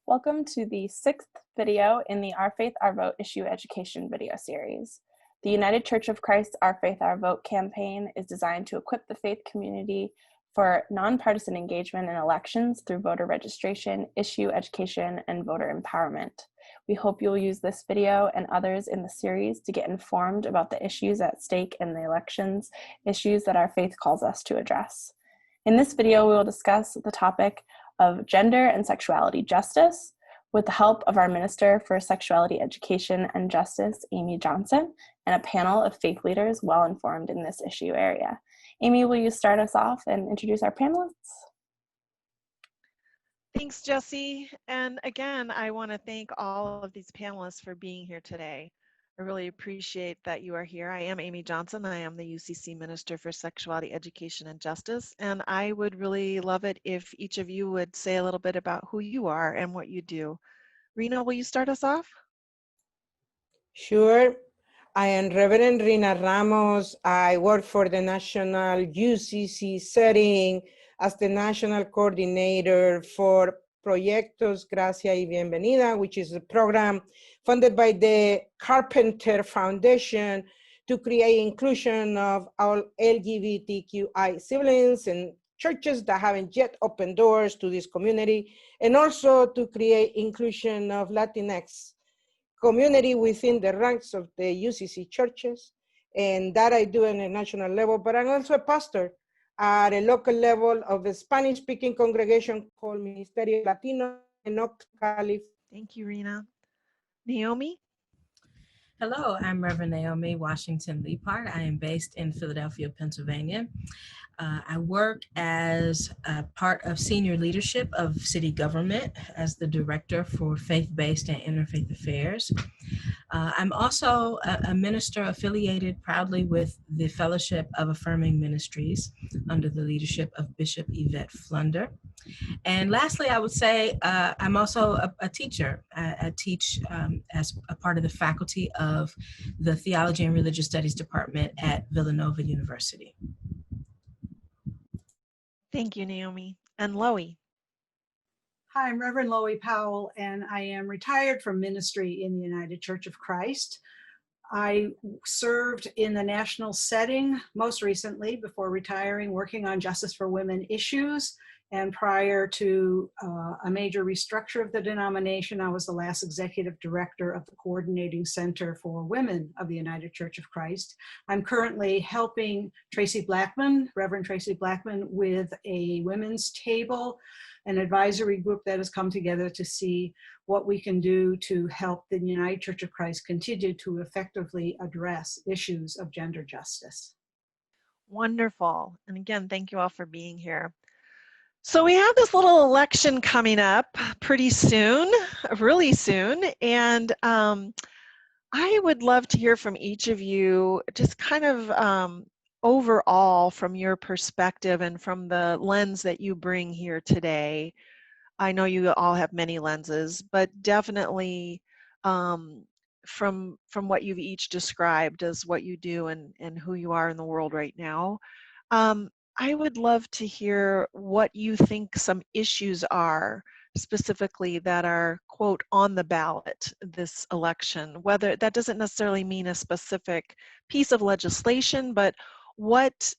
Welcome to the sixth video in the Our Faith, Our Vote issue education video series. The United Church of Christ Our Faith, Our Vote campaign is designed to equip the faith community for nonpartisan engagement in elections through voter registration, issue education, and voter empowerment. We hope you'll use this video and others in the series to get informed about the issues at stake in the elections, issues that our faith calls us to address. In this video, we will discuss the topic of gender and sexuality justice with the help of our Minister for Sexuality Education and Justice, Amy Johnson, and a panel of faith leaders well informed in this issue area. Amy, will you start us off and introduce our panelists? Thanks, Jesse. And again, I want to thank all of these panelists for being here today. I really appreciate that you are here. I am Amy Johnson. I am the UCC Minister for Sexuality Education and Justice. And I would really love it if each of you would say a little bit about who you are and what you do. Rena, will you start us off? Sure. I am Reverend Rina Ramos. I work for the national UCC setting as the national coordinator for Proyectos Gracia y Bienvenida, which is a program funded by the Carpenter Foundation to create inclusion of all LGBTQI siblings and churches that haven't yet opened doors to this community, and also to create inclusion of Latinx community within the ranks of the UCC churches. And that I do on a national level, but I'm also a pastor at a local level of a Spanish-speaking congregation called Ministerio Latino in Oak, California. Thank you, Rena. Naomi? Hello, I'm Reverend Naomi Washington Leapart. I am based in Philadelphia, Pennsylvania. I work as a part of senior leadership of city government as the director for faith-based and interfaith affairs. I'm also a minister affiliated proudly with the Fellowship of Affirming Ministries under the leadership of Bishop Yvette Flunder. And lastly, I would say I'm also a teacher. I teach as a part of the faculty of the Theology and Religious Studies Department at Villanova University. Thank you, Naomi. And Loie? Hi, I'm Reverend Loie Powell, and I am retired from ministry in the United Church of Christ. I served in the national setting most recently before retiring, working on justice for women issues. And prior to a major restructure of the denomination, I was the last executive director of the Coordinating Center for Women of the United Church of Christ. I'm currently helping Tracy Blackman, Reverend Tracy Blackman, with a women's table, an advisory group that has come together to see what we can do to help the United Church of Christ continue to effectively address issues of gender justice. Wonderful. And again, thank you all for being here. So we have this little election coming up pretty soon, really soon, and I would love to hear from each of you just kind of overall from your perspective and from the lens that you bring here today. I know you all have many lenses, but definitely from what you've each described as what you do and who you are in the world right now. I would love to hear what you think some issues are specifically that are, quote, on the ballot this election. Whether that doesn't necessarily mean a specific piece of legislation, but what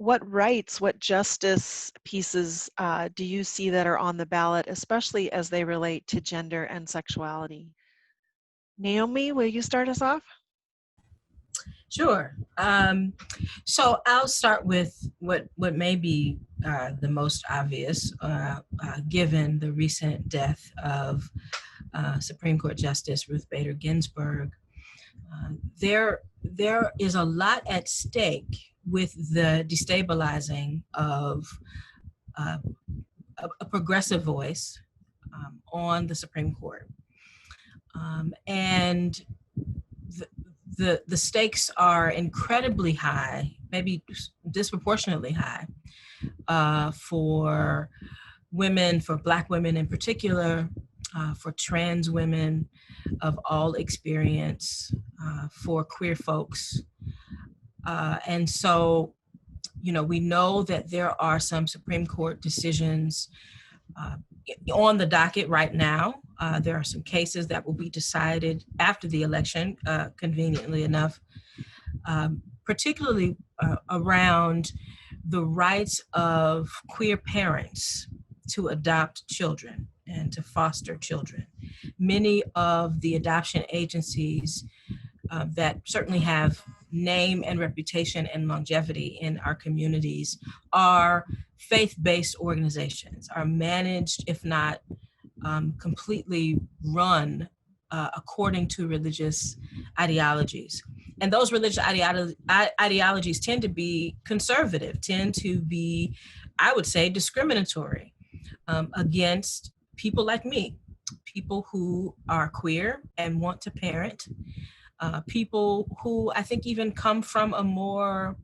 rights, what justice pieces do you see that are on the ballot, especially as they relate to gender and sexuality? Naomi, will you start us off? Sure. So I'll start with what may be the most obvious, given the recent death of Supreme Court Justice Ruth Bader Ginsburg. There is a lot at stake with the destabilizing of a progressive voice on the Supreme Court. And the stakes are incredibly high, maybe disproportionately high, for women, for Black women in particular, for trans women of all experience, for queer folks. And so, you know, we know that there are some Supreme Court decisions on the docket right now. There are some cases that will be decided after the election, conveniently enough, particularly around the rights of queer parents to adopt children and to foster children. Many of the adoption agencies that certainly have name and reputation and longevity in our communities are faith-based organizations, are managed, if not completely run according to religious ideologies. And those religious ideologies tend to be conservative, tend to be, I would say, discriminatory against people like me, people who are queer and want to parent, people who I think even come from a more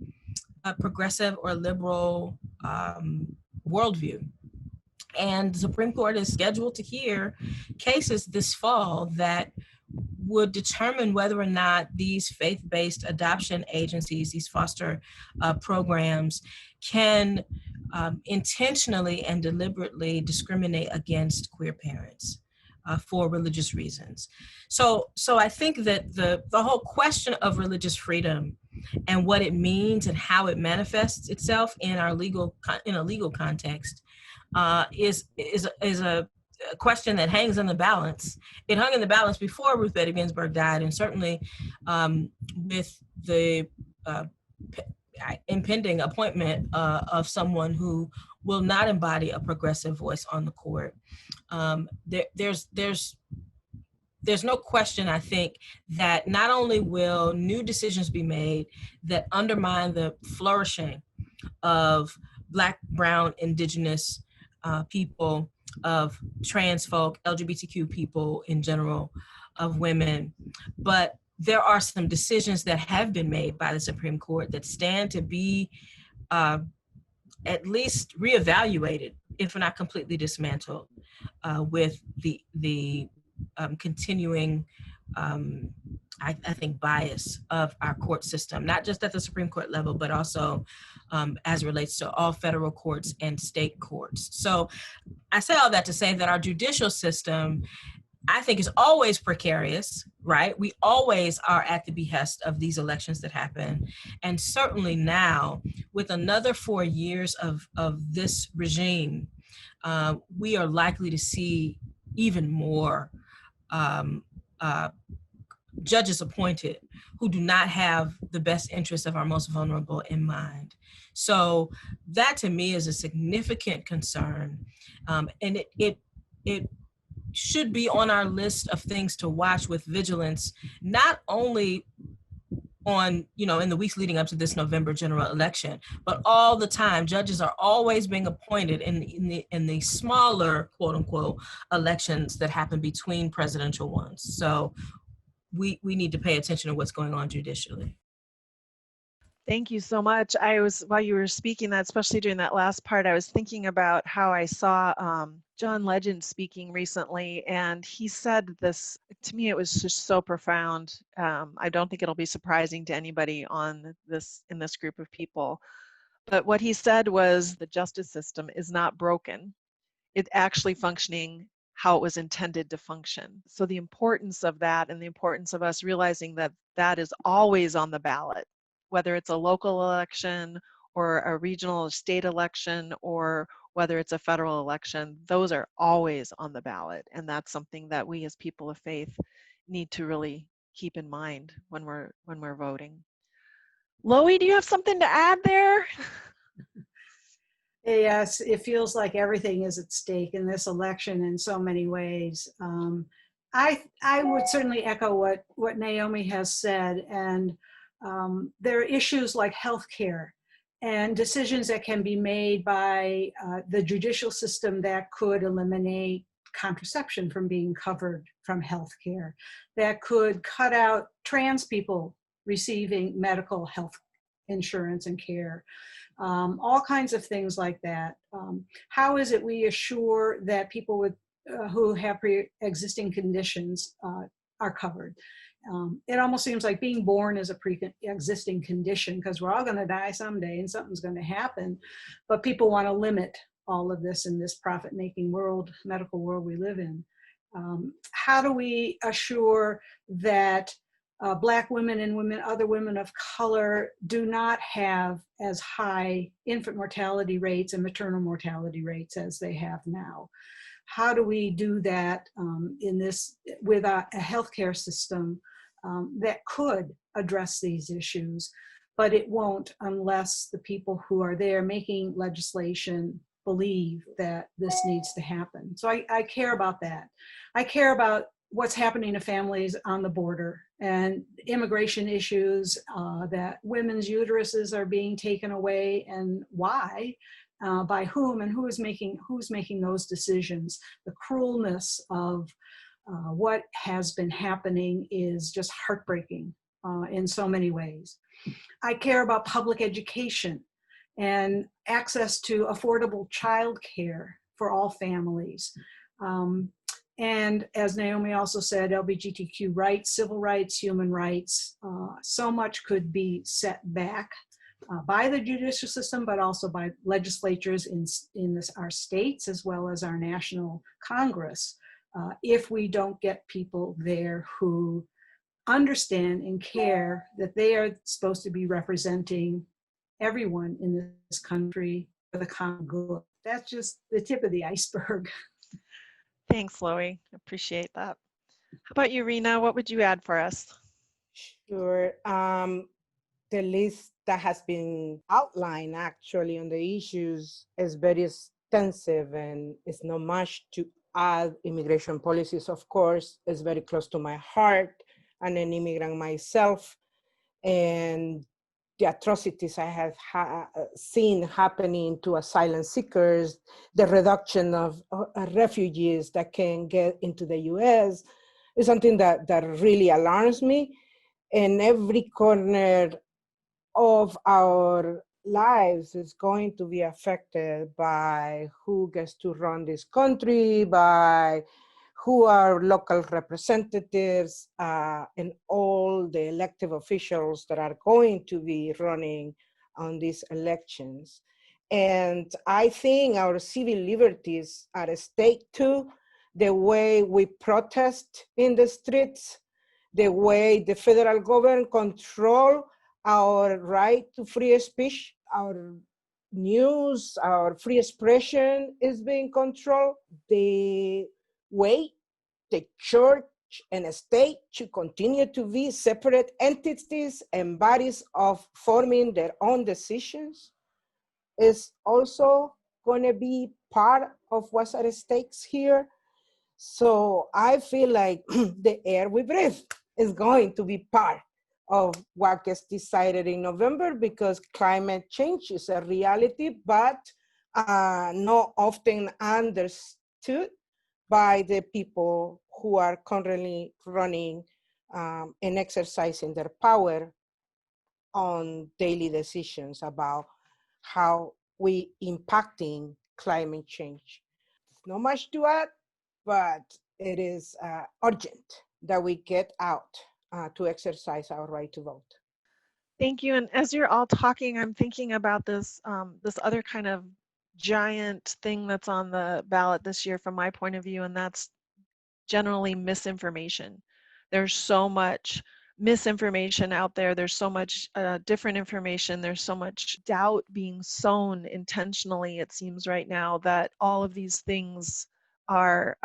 progressive or liberal worldview. And the Supreme Court is scheduled to hear cases this fall that would determine whether or not these faith-based adoption agencies, these foster programs, can intentionally and deliberately discriminate against queer parents for religious reasons. So I think that the whole question of religious freedom and what it means and how it manifests itself in a legal context is a question that hangs in the balance. It hung in the balance before Ruth Bader Ginsburg died, and certainly with the impending appointment of someone who will not embody a progressive voice on the court. There's no question, I think, that not only will new decisions be made that undermine the flourishing of Black, Brown, Indigenous people, of trans folk, LGBTQ people in general, of women, but there are some decisions that have been made by the Supreme Court that stand to be at least reevaluated, if not completely dismantled, with the continuing, I think, bias of our court system, not just at the Supreme Court level, but also as it relates to all federal courts and state courts. So I say all that to say that our judicial system, I think, is always precarious, right? We always are at the behest of these elections that happen. And certainly now, with another 4 years of this regime, we are likely to see even more judges appointed who do not have the best interests of our most vulnerable in mind. So that, to me, is a significant concern. And it should be on our list of things to watch with vigilance, not only on, in the weeks leading up to this November general election, but all the time. Judges are always being appointed in the smaller, quote unquote, elections that happen between presidential ones. So we need to pay attention to what's going on judicially. Thank you so much. While you were speaking that, especially during that last part, I was thinking about how I saw John Legend speaking recently, and he said this, to me, it was just so profound. I don't think it'll be surprising to anybody in this group of people. But what he said was the justice system is not broken. It's actually functioning how it was intended to function. So the importance of that, and the importance of us realizing that that is always on the ballot, whether it's a local election or a regional or state election, or whether it's a federal election, those are always on the ballot. And that's something that we as people of faith need to really keep in mind when we're voting. Loie, do you have something to add there? Yes, it feels like everything is at stake in this election in so many ways. I would certainly echo what Naomi has said, and there are issues like healthcare and decisions that can be made by the judicial system that could eliminate contraception from being covered from healthcare, that could cut out trans people receiving medical health insurance and care. All kinds of things like that. How is it we assure that people who have pre-existing conditions are covered? It almost seems like being born is a pre-existing condition, because we're all going to die someday and something's going to happen, but people want to limit all of this in this profit-making world, medical world we live in. How do we assure that Black women and other women of color do not have as high infant mortality rates and maternal mortality rates as they have now? How do we do that with a healthcare system that could address these issues, but it won't unless the people who are there making legislation believe that this needs to happen. So I care about that. I care about what's happening to families on the border and immigration issues, that women's uteruses are being taken away and why, by whom, and who's making those decisions. The cruelness of what has been happening is just heartbreaking in so many ways. I care about public education and access to affordable childcare for all families. And as Naomi also said, LGBTQ rights, civil rights, human rights, so much could be set back by the judicial system, but also by legislatures in our states as well as our national Congress, if we don't get people there who understand and care that they are supposed to be representing everyone in this country for the common good. That's just the tip of the iceberg. Thanks, Loie. Appreciate that. How about you, Rena? What would you add for us? Sure. The list that has been outlined actually on the issues is very extensive, and it's not much to add. Immigration policies, of course, is very close to my heart. I'm an immigrant myself, and the atrocities I have seen happening to asylum seekers, the reduction of refugees that can get into the US is something that really alarms me. And every corner of our lives is going to be affected by who gets to run this country, by who are local representatives, and all the elected officials that are going to be running on these elections. And I think our civil liberties are at stake too, the way we protest in the streets, the way the federal government control our right to free speech, our news, our free expression is being controlled, the way the church and the state should continue to be separate entities and bodies of forming their own decisions is also going to be part of what's at stake here. So I feel like the air we breathe is going to be part of what gets decided in November, because climate change is a reality, but not often understood by the people who are currently running and exercising their power on daily decisions about how we impacting climate change. There's not much to add, but it is urgent that we get out to exercise our right to vote. Thank you. And as you're all talking, I'm thinking about this this other kind of giant thing that's on the ballot this year from my point of view, and that's generally misinformation. There's so much misinformation out there. There's so much different information. There's so much doubt being sown intentionally, it seems right now, that all of these things are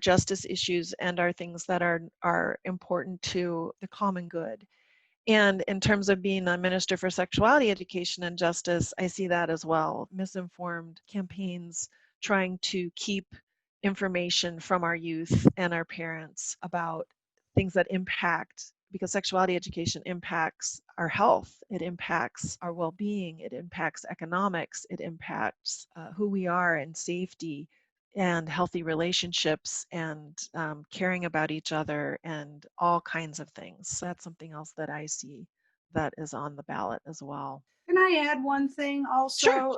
justice issues and are things that are important to the common good. And in terms of being a minister for sexuality education and justice, I see that as well. Misinformed campaigns trying to keep information from our youth and our parents about things that impact, because sexuality education impacts our health, it impacts our well-being, it impacts economics, it impacts who we are and safety and healthy relationships and caring about each other and all kinds of things. So that's something else that I see that is on the ballot as well. Can I add one thing also? Sure.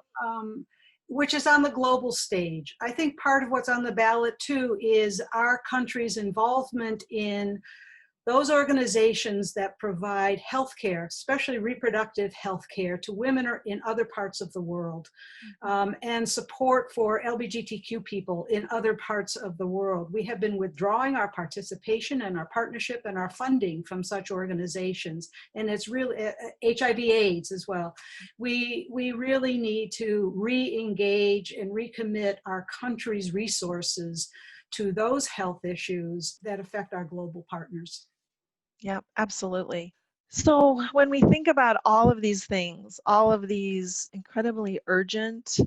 Which is on the global stage. I think part of what's on the ballot too is our country's involvement in those organizations that provide healthcare, especially reproductive healthcare, to women in other parts of the world, and support for LGBTQ people in other parts of the world. We have been withdrawing our participation and our partnership and our funding from such organizations, and it's really HIV/AIDS as well. We really need to re-engage and recommit our country's resources to those health issues that affect our global partners. Yeah, absolutely. So when we think about all of these things, all of these incredibly urgent,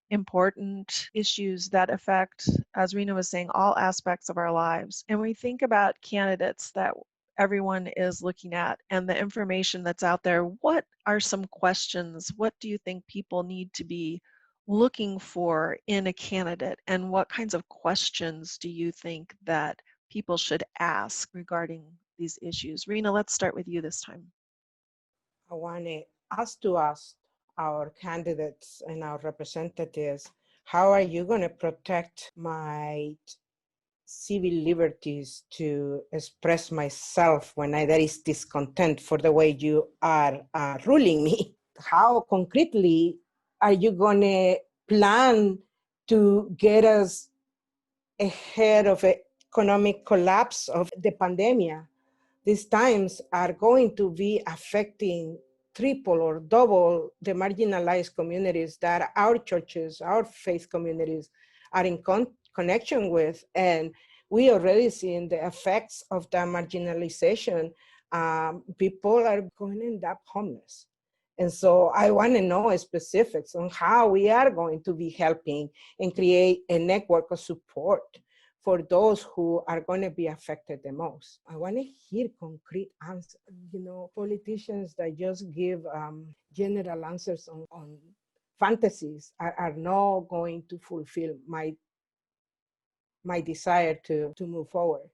important issues that affect, as Rena was saying, all aspects of our lives, and we think about candidates that everyone is looking at and the information that's out there, what are some questions? What do you think people need to be looking for in a candidate? And what kinds of questions do you think that people should ask regarding these issues? Rena, let's start with you this time. I want us to ask our candidates and our representatives, how are you going to protect my civil liberties to express myself when there is discontent for the way you are ruling me? How concretely are you going to plan to get us ahead of economic collapse of the pandemic? These times are going to be affecting triple or double the marginalized communities that our churches, our faith communities are in connection with. And we already seeing the effects of that marginalization. People are going to end up homeless. And so I want to know specifics on how we are going to be helping and create a network of support for those who are going to be affected the most. I want to hear concrete answers. Politicians that just give general answers on fantasies are not going to fulfill my desire to move forward.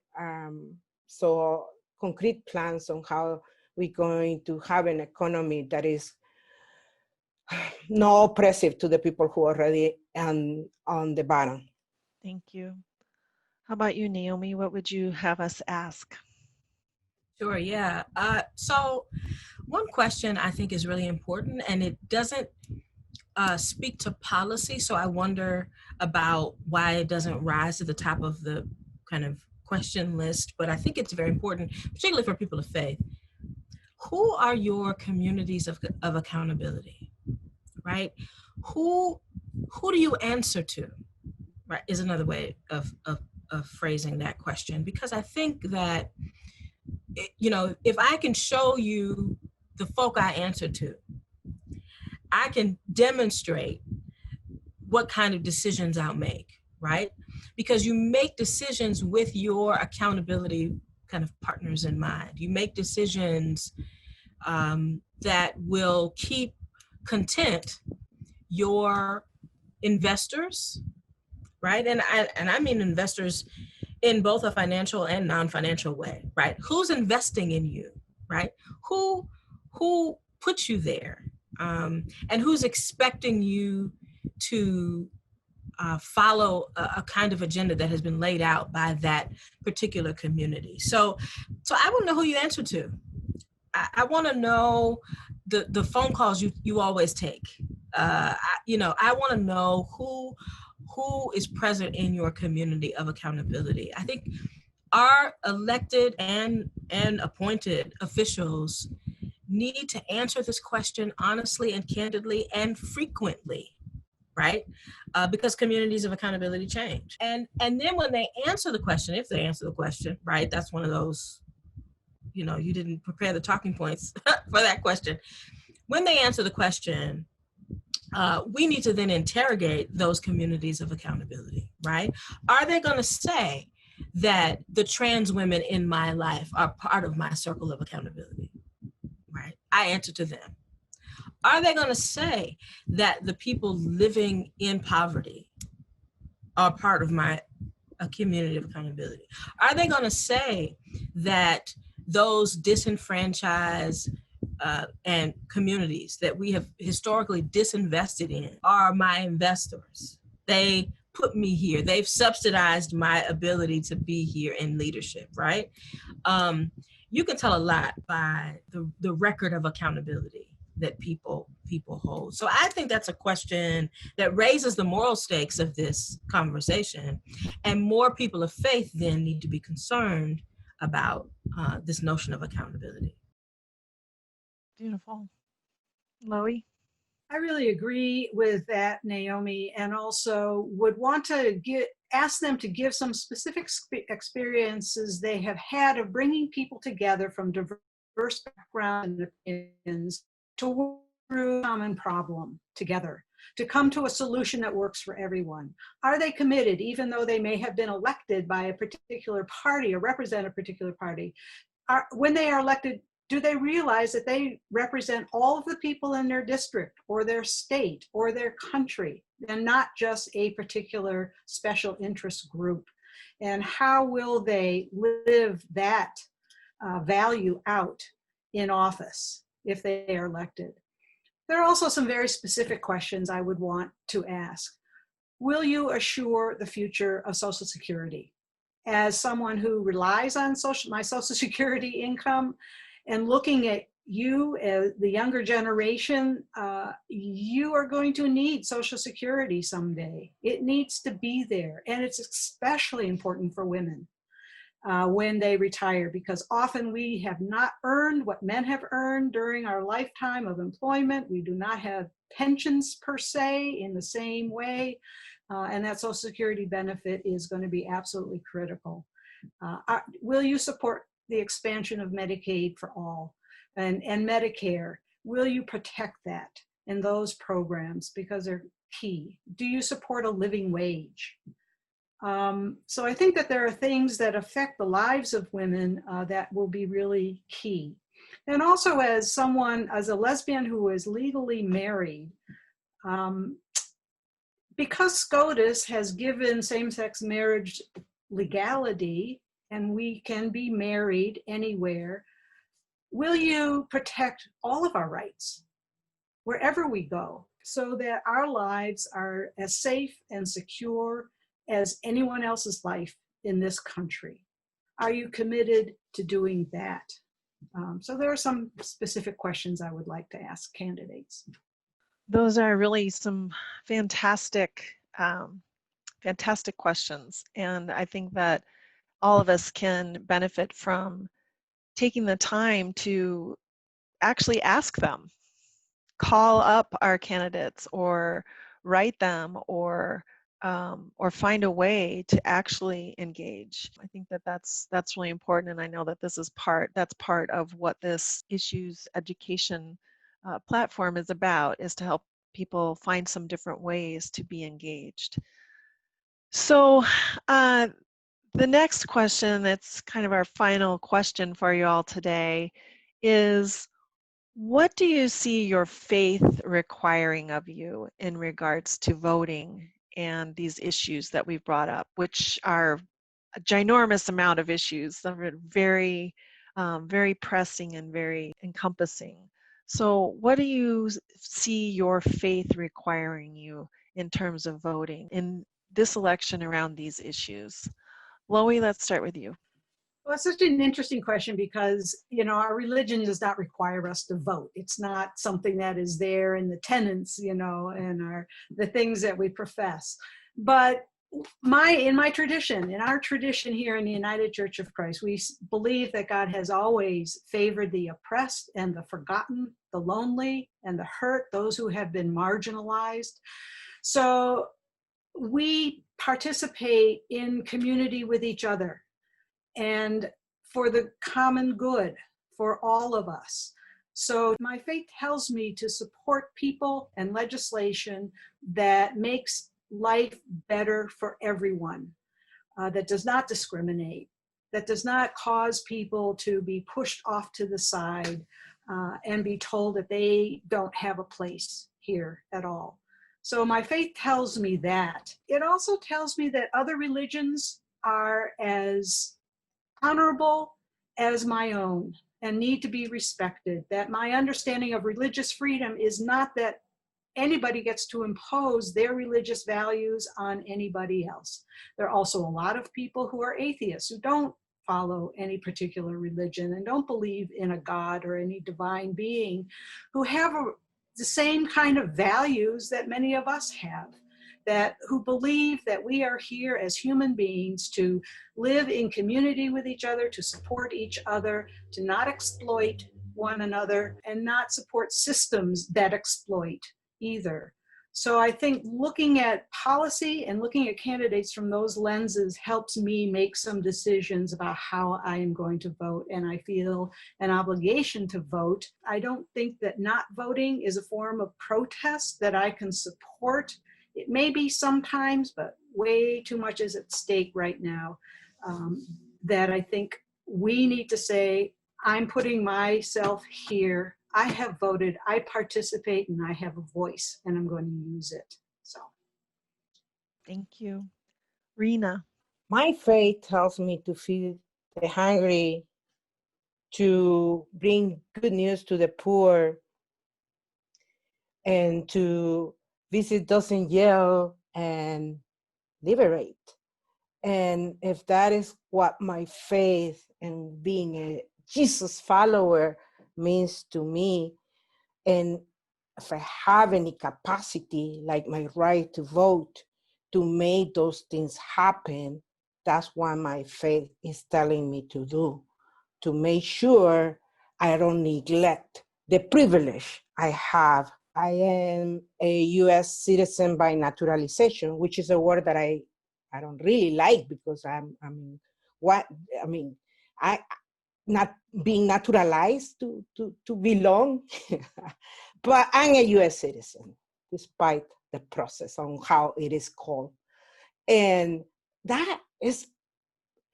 So concrete plans on how we're going to have an economy that is not oppressive to the people who are already on the bottom. Thank you. How about you, Naomi? What would you have us ask? Sure, yeah. So one question I think is really important, and it doesn't speak to policy, so I wonder about why it doesn't rise to the top of the kind of question list, but I think it's very important, particularly for people of faith. Who are your communities of accountability, right? Who do you answer to, right, is another way of phrasing that question, because I think that, if I can show you the folk I answer to, I can demonstrate what kind of decisions I'll make, right? Because you make decisions with your accountability kind of partners in mind. You make decisions that will keep content your investors, right? And I mean investors in both a financial and non-financial way, right? Who's investing in you, right? Who put you there, and who's expecting you to follow a kind of agenda that has been laid out by that particular community. So I want to know who you answer to. I want to know the phone calls you always take. I want to know who is present in your community of accountability. I think our elected and appointed officials need to answer this question honestly and candidly and frequently, right? Because communities of accountability change. And then when they answer the question, if they answer the question, right, that's one of those, you didn't prepare the talking points for that question. When they answer the question, we need to then interrogate those communities of accountability, right? Are they going to say that the trans women in my life are part of my circle of accountability, right? I answer to them. Are they going to say that the people living in poverty are part of my community of accountability? Are they going to say that those disenfranchised and communities that we have historically disinvested in are my investors? They put me here. They've subsidized my ability to be here in leadership, right? You can tell a lot by the record of accountability that people hold. So I think that's a question that raises the moral stakes of this conversation, and more people of faith then need to be concerned about this notion of accountability. Beautiful. Loie? I really agree with that, Naomi, and also would want to ask them to give some specific experiences they have had of bringing people together from diverse backgrounds and opinions to work through a common problem together, to come to a solution that works for everyone. Are they committed, even though they may have been elected by a particular party or represent a particular party? When they are elected, do they realize that they represent all of the people in their district or their state or their country, and not just a particular special interest group? And how will they live that value out in office if they are elected? There are also some very specific questions I would want to ask. Will you assure the future of Social Security? As someone who relies on my Social Security income, and looking at you as the younger generation, you are going to need Social Security someday. It needs to be there. And it's especially important for women when they retire, because often we have not earned what men have earned during our lifetime of employment. We do not have pensions per se in the same way. And that Social Security benefit is going to be absolutely critical. Will you support the expansion of Medicaid for all and Medicare? Will you protect that and those programs, because they're key? Do you support a living wage? So I think that there are things that affect the lives of women that will be really key. And also, as a lesbian who is legally married, because SCOTUS has given same-sex marriage legality, and we can be married anywhere, will you protect all of our rights wherever we go, so that our lives are as safe and secure as anyone else's life in this country? Are you committed to doing that? So there are some specific questions I would like to ask candidates. Those are really some fantastic, fantastic questions. And I think that all of us can benefit from taking the time to actually ask them, call up our candidates, or write them, or find a way to actually engage. I think that that's really important, and I know that that's part of what this issues education platform is about, is to help people find some different ways to be engaged. So the next question, that's kind of our final question for you all today, is what do you see your faith requiring of you in regards to voting and these issues that we've brought up, which are a ginormous amount of issues that are very, very pressing and very encompassing. So what do you see your faith requiring you in terms of voting in this election around these issues? Loie, let's start with you. Well, it's such an interesting question because, our religion does not require us to vote. It's not something that is there in the tenets, and the things that we profess. But in our tradition here in the United Church of Christ, we believe that God has always favored the oppressed and the forgotten, the lonely and the hurt, those who have been marginalized. So we participate in community with each other and for the common good for all of us. So my faith tells me to support people and legislation that makes life better for everyone, that does not discriminate, that does not cause people to be pushed off to the side and be told that they don't have a place here at all. So my faith tells me that. It also tells me that other religions are as honorable as my own and need to be respected, that my understanding of religious freedom is not that anybody gets to impose their religious values on anybody else. There are also a lot of people who are atheists who don't follow any particular religion and don't believe in a God or any divine being, who have the same kind of values that many of us have, who believe that we are here as human beings to live in community with each other, to support each other, to not exploit one another, and not support systems that exploit either. So I think looking at policy and looking at candidates from those lenses helps me make some decisions about how I am going to vote, and I feel an obligation to vote. I don't think that not voting is a form of protest that I can support. It may be sometimes, but way too much is at stake right now, that I think we need to say, I'm putting myself here. I have voted, I participate, and I have a voice, and I'm going to use it. So, Thank you. Rena. My faith tells me to feed the hungry, to bring good news to the poor, and to visit those in jail and liberate. And if that is what my faith and being a Jesus follower means to me, and if I have any capacity, like my right to vote, to make those things happen, that's what my faith is telling me to do, to make sure I don't neglect the privilege I have. I am a US citizen by naturalization, which is a word that I don't really like, because I not being naturalized to belong, but I'm a US citizen, despite the process on how it is called. And that is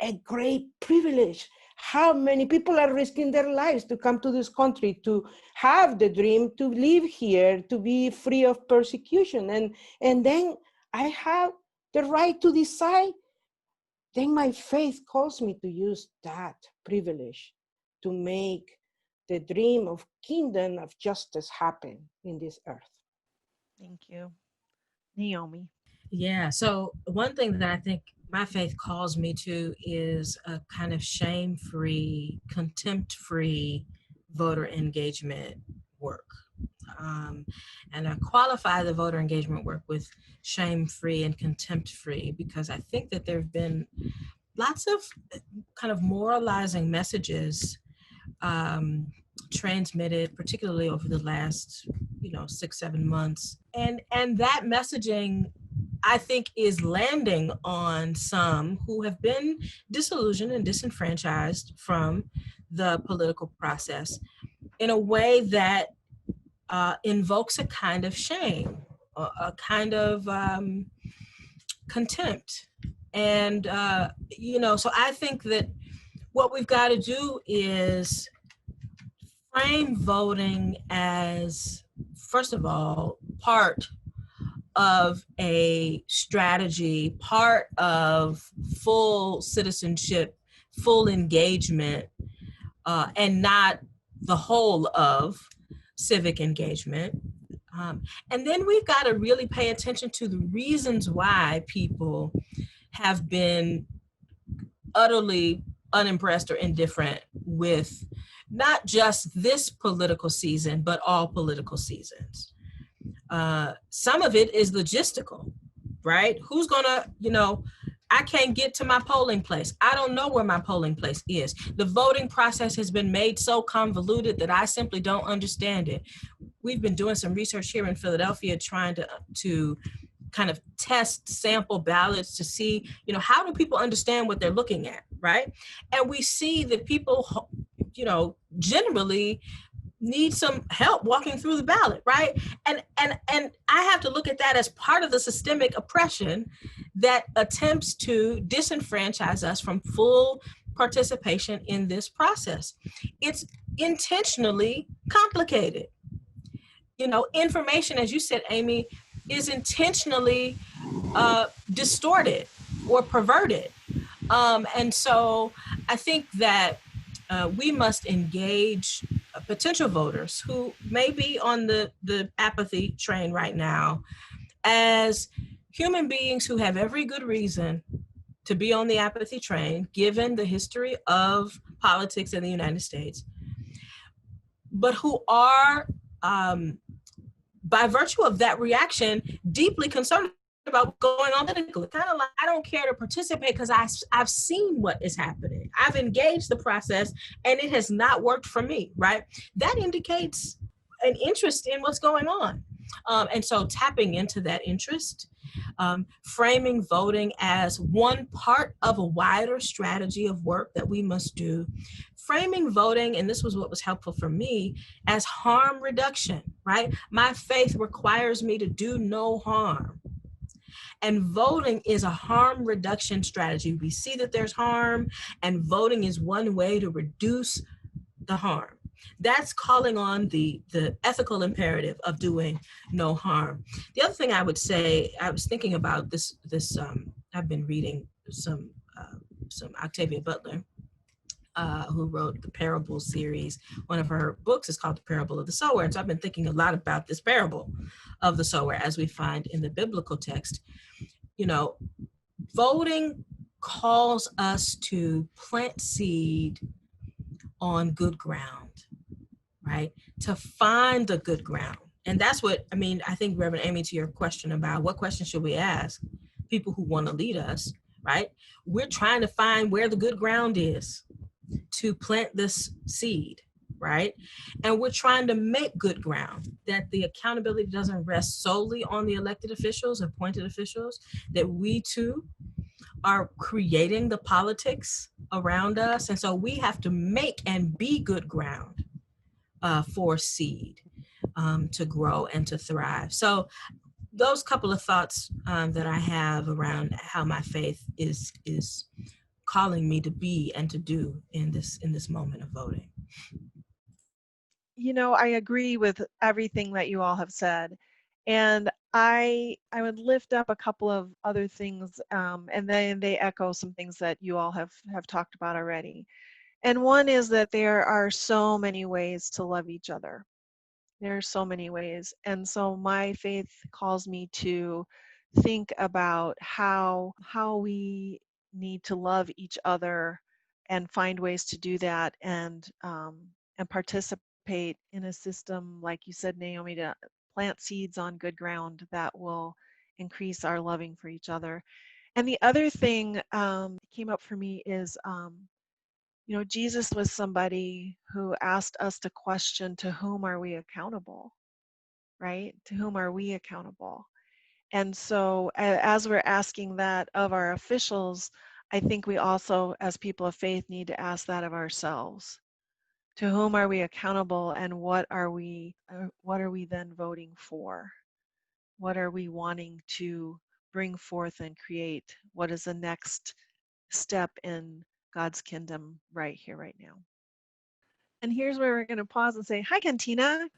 a great privilege. How many people are risking their lives to come to this country, to have the dream, to live here, to be free of persecution. And then I have the right to decide. Then my faith calls me to use that privilege to make the dream of kingdom of justice happen in this earth. Thank you. Naomi. Yeah, so one thing that I think my faith calls me to is a kind of shame-free, contempt-free voter engagement work. And I qualify the voter engagement work with shame-free and contempt-free because I think that there have been lots of kind of moralizing messages transmitted, particularly over the last, 6-7 months. And that messaging, I think, is landing on some who have been disillusioned and disenfranchised from the political process in a way that invokes a kind of shame, a kind of contempt. And, so I think that what we've got to do is frame voting as, first of all, part of a strategy, part of full citizenship, full engagement, and not the whole of civic engagement. And then we've got to really pay attention to the reasons why people have been utterly unimpressed or indifferent with not just this political season, but all political seasons. Some of it is logistical, right? Who's gonna, I can't get to my polling place. I don't know where my polling place is. The voting process has been made so convoluted that I simply don't understand it. We've been doing some research here in Philadelphia trying to kind of test sample ballots to see, how do people understand what they're looking at, right? And we see that people, generally need some help walking through the ballot, right? And I have to look at that as part of the systemic oppression that attempts to disenfranchise us from full participation in this process. It's intentionally complicated. Information, as you said, Amy, is intentionally distorted or perverted. And so I think that we must engage potential voters who may be on the apathy train right now as human beings who have every good reason to be on the apathy train, given the history of politics in the United States, but who are, by virtue of that reaction, deeply concerned about what's going on politically. Kind of like, I don't care to participate because I've seen what is happening. I've engaged the process and it has not worked for me, right? That indicates an interest in what's going on. And so tapping into that interest, framing voting as one part of a wider strategy of work that we must do, framing voting, and this was what was helpful for me, as harm reduction, right? My faith requires me to do no harm. And voting is a harm reduction strategy. We see that there's harm, and voting is one way to reduce the harm. That's calling on the ethical imperative of doing no harm. The other thing I would say, I was thinking about this. I've been reading some Octavia Butler, who wrote the Parable series. One of her books is called The Parable of the Sower. And so I've been thinking a lot about this parable of the sower as we find in the biblical text. You know, voting calls us to plant seed on good ground, right? To find the good ground. And that's what, I mean, I think, Reverend Amy, to your question about what questions should we ask people who want to lead us, right? We're trying to find where the good ground is to plant this seed, right? And we're trying to make good ground, that the accountability doesn't rest solely on the elected officials, appointed officials, that we too are creating the politics around us. And so we have to make and be good ground for seed to grow and to thrive. So those couple of thoughts that I have around how my faith is calling me to be and to do in this moment of voting. You know, I agree with everything that you all have said. And I would lift up a couple of other things, and then they echo some things that you all have talked about already. And one is that there are so many ways to love each other. There are so many ways. And so my faith calls me to think about how we need to love each other and find ways to do that, and participate in a system, like you said, Naomi, to plant seeds on good ground that will increase our loving for each other. And the other thing came up for me is, you know, Jesus was somebody who asked us to question, to whom are we accountable, right? To whom are we accountable? And so as we're asking that of our officials, I think we also, as people of faith, need to ask that of ourselves. To whom are we accountable, and what are we then voting for? What are we wanting to bring forth and create? What is the next step in God's kingdom right here, right now? And here's where we're going to pause and say, hi, Cantina.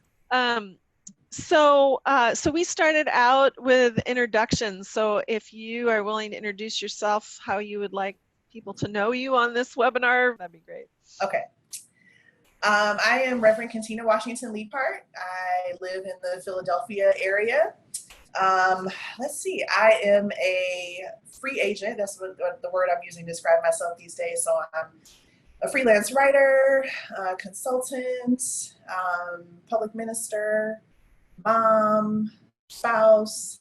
So we started out with introductions. So if you are willing to introduce yourself, how you would like people to know you on this webinar, that'd be great. Okay. I am Reverend Cantina Washington Leapart. I live in the Philadelphia area. Let's see, I am a free agent. That's what the word I'm using to describe myself these days. So I'm a freelance writer, consultant, public minister, mom, spouse.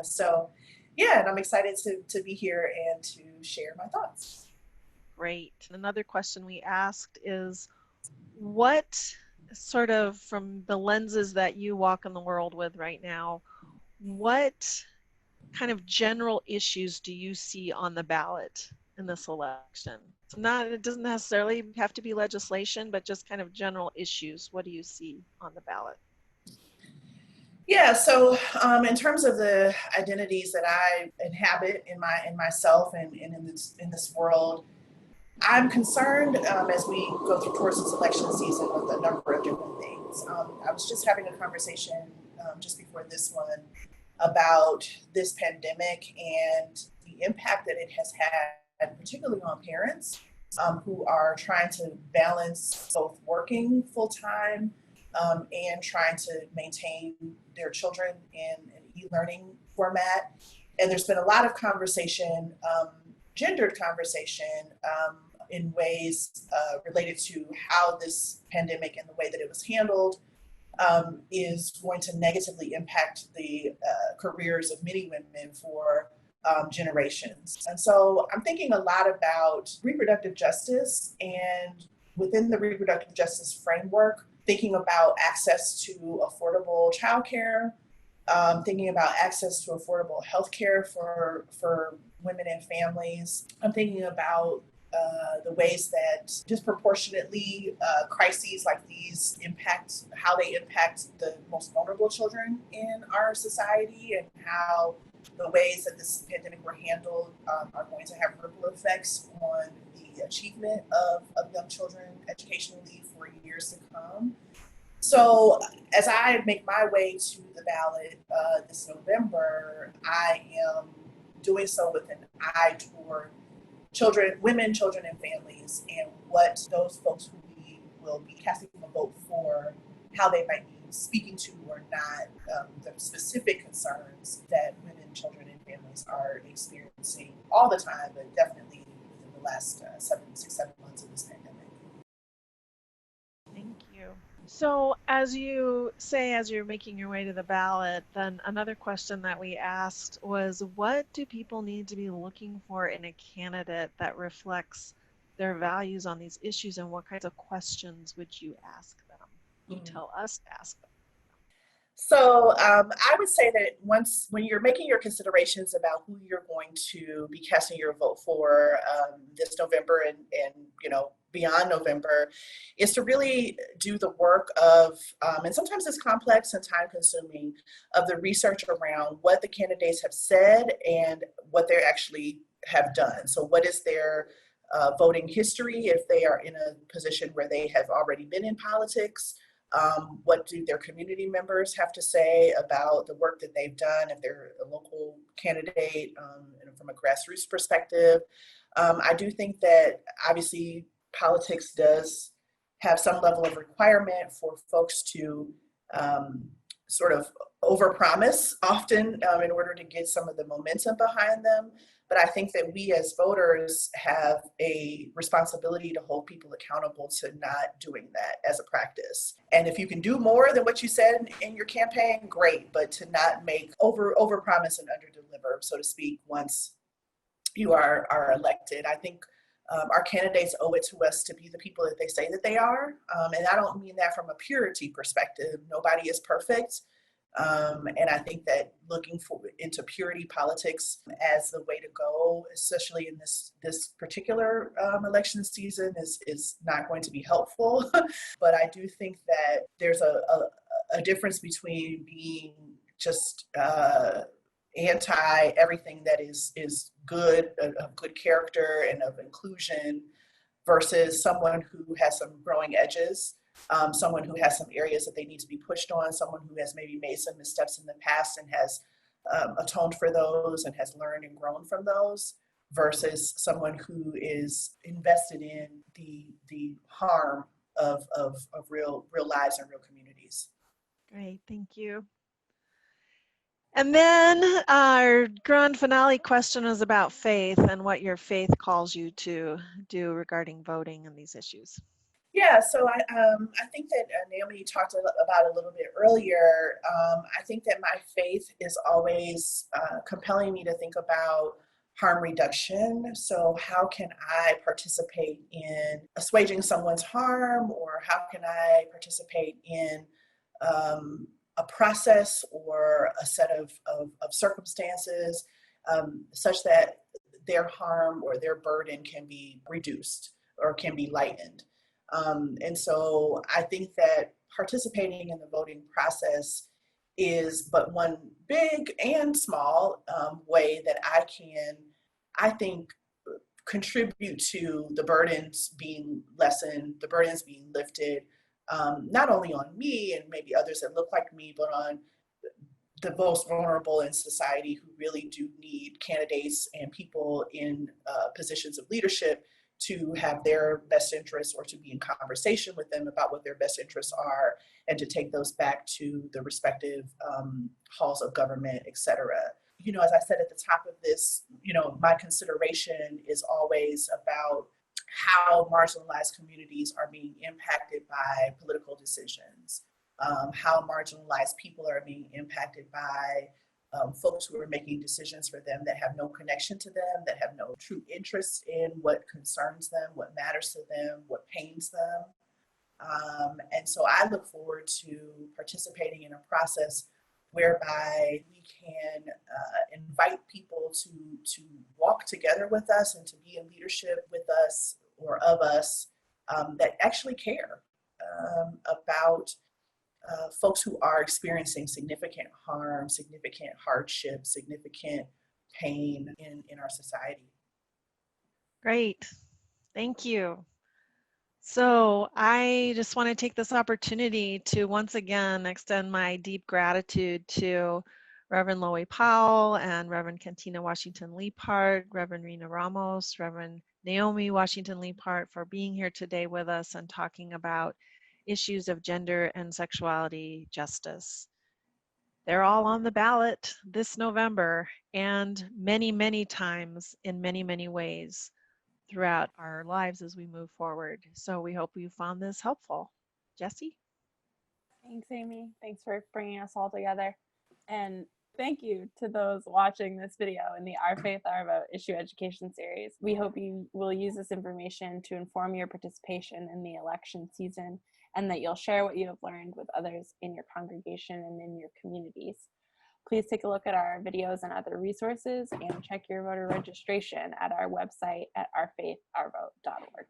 So yeah, and I'm excited to be here and to share my thoughts. Great. Another question we asked is, what sort of, from the lenses that you walk in the world with right now, what kind of general issues do you see on the ballot in this election? So it doesn't necessarily have to be legislation, but just kind of general issues. What do you see on the ballot? Yeah, so in terms of the identities that I inhabit in myself and in this world, I'm concerned as we go towards this election season with a number of different things. I was just having a conversation just before this one about this pandemic and the impact that it has had, particularly on parents who are trying to balance both working full-time and trying to maintain their children in an e-learning format. And there's been a lot of conversation, gendered conversation, in ways related to how this pandemic and the way that it was handled is going to negatively impact the careers of many women for generations. And so I'm thinking a lot about reproductive justice, and within the reproductive justice framework, thinking about access to affordable childcare, thinking about access to affordable healthcare for women and families. I'm thinking about the ways that disproportionately crises like these impact, how they impact the most vulnerable children in our society, and how the ways that this pandemic were handled are going to have ripple effects on the achievement of young children educationally for years to come. So as I make my way to the ballot this November, I am doing so with an eye toward children, women, children, and families, and what those folks who we will be casting a vote for, how they might be speaking to or not the specific concerns that women, children, and families are experiencing all the time, but definitely within the last 7 months of this pandemic. Thank you. So as you say, as you're making your way to the ballot, then another question that we asked was, what do people need to be looking for in a candidate that reflects their values on these issues, and what kinds of questions would you ask them? You tell us to ask them. So I would say that when you're making your considerations about who you're going to be casting your vote for this November and beyond November, is to really do the work of, and sometimes it's complex and time consuming, of the research around what the candidates have said and what they actually have done. So what is their voting history if they are in a position where they have already been in politics? What do their community members have to say about the work that they've done if they're a local candidate from a grassroots perspective? I do think that obviously politics does have some level of requirement for folks to sort of overpromise often in order to get some of the momentum behind them. But I think that we as voters have a responsibility to hold people accountable to not doing that as a practice. And if you can do more than what you said in your campaign, great, but to not make overpromise and underdeliver, so to speak, once you are elected. I think our candidates owe it to us to be the people that they say that they are. And I don't mean that from a purity perspective. Nobody is perfect. And I think that looking into purity politics as the way to go, especially in this particular election season, is not going to be helpful. But I do think that there's a difference between being just anti everything that is good, of good character and of inclusion, versus someone who has some growing edges. Someone who has some areas that they need to be pushed on, someone who has maybe made some missteps in the past and has atoned for those and has learned and grown from those, versus someone who is invested in the harm of real lives and real communities. Great, thank you. And then our grand finale question is about faith and what your faith calls you to do regarding voting and these issues. Yeah, so I think that Naomi talked about it a little bit earlier. I think that my faith is always compelling me to think about harm reduction. So how can I participate in assuaging someone's harm, or how can I participate in a process or a set of circumstances such that their harm or their burden can be reduced or can be lightened. And so I think that participating in the voting process is but one big and small way that I think, contribute to the burdens being lessened, the burdens being lifted, not only on me and maybe others that look like me, but on the most vulnerable in society who really do need candidates and people in positions of leadership to have their best interests or to be in conversation with them about what their best interests are, and to take those back to the respective halls of government, et cetera. You know, as I said at the top of this, you know, my consideration is always about how marginalized communities are being impacted by political decisions, how marginalized people are being impacted by folks who are making decisions for them that have no connection to them, that have no true interest in what concerns them, what matters to them, what pains them. And so I look forward to participating in a process whereby we can invite people to walk together with us and to be in leadership with us or of us that actually care about folks who are experiencing significant harm, significant hardship, significant pain in our society. Great. Thank you. So I just want to take this opportunity to once again extend my deep gratitude to Reverend Loie Powell and Reverend Cantina Washington Leapart, Reverend Rena Ramos, Reverend Naomi Washington Leapart for being here today with us and talking about issues of gender and sexuality justice. They're all on the ballot this November and many, many times in many, many ways throughout our lives as we move forward. So we hope you found this helpful. Jessie? Thanks, Amy. Thanks for bringing us all together. And thank you to those watching this video in the Our Faith, Our Vote issue education series. We hope you will use this information to inform your participation in the election season, and that you'll share what you have learned with others in your congregation and in your communities. Please take a look at our videos and other resources, and check your voter registration at our website at ourfaithourvote.org.